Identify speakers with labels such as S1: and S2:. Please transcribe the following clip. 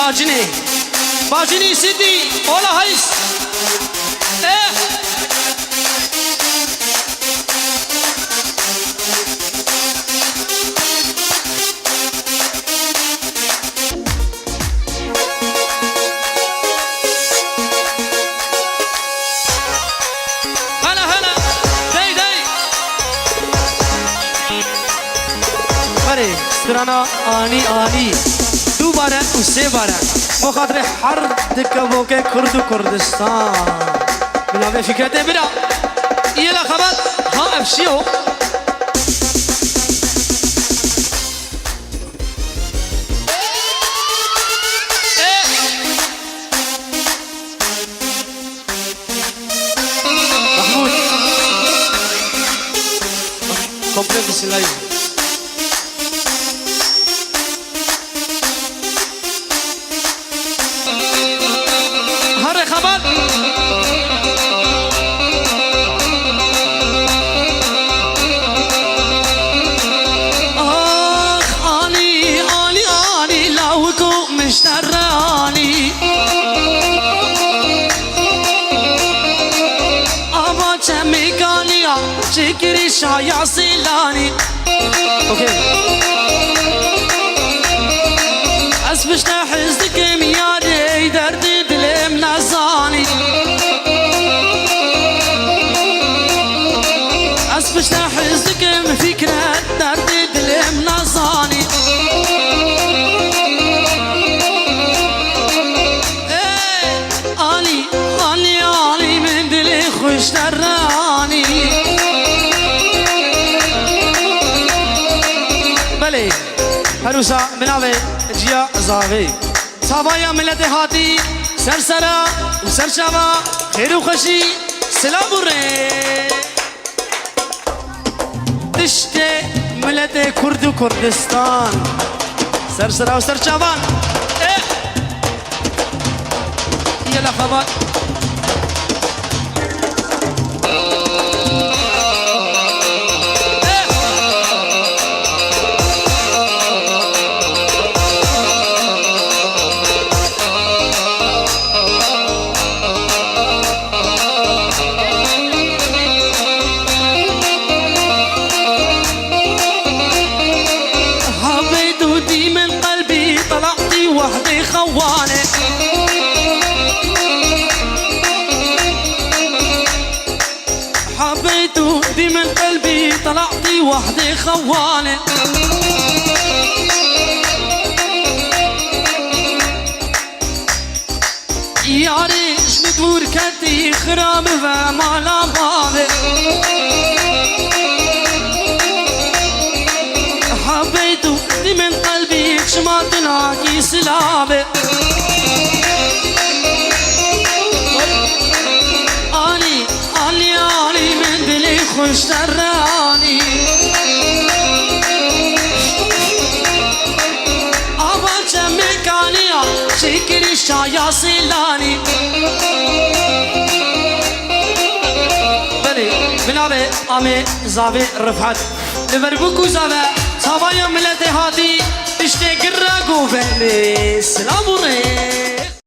S1: باجني باجني سيدي ولا هيس ايه هلا هلا داي داي سترانا آنی آنی دوباره و سه باره مخاطر هر دکه که کرد و کردستان بنابه فکرته برا یه لخبت ها افشیو محمود کمپلیت بسیلایی خبر آخ آنی آنی آنی لاوکو مشترانی آبا چمیکانیا چکری شایا سیلانی اوکی اسمش نحزدك ميادي دردي دلم نزاني اسمش نحزدك مفكرة دردي دلم نزاني آني آني آني من دلي خوش دراني بلي هروسا مناوي جيا زاوي صابايا ملت هاتي سرسرا وسرشابا خير وخشي سلام الري تشتي ملت كرد وكردستان سرسرا وسرشابان ايه يلا خبر وحدي خواني حبيته دي من قلبي طلعتي وحدي خواني يا ريش بتمور كتي خراب ومالا بابي حبيته دي من قلبي شما تلاقي سلابي آني آني آني من دلي خوش دراني آبا چمکانیا شکری شایا سیلانی بلي بنابه آمي زاوي رفعت لبربوكو زاوي صبايا ملت هاتي اشتي قرقو بني سلام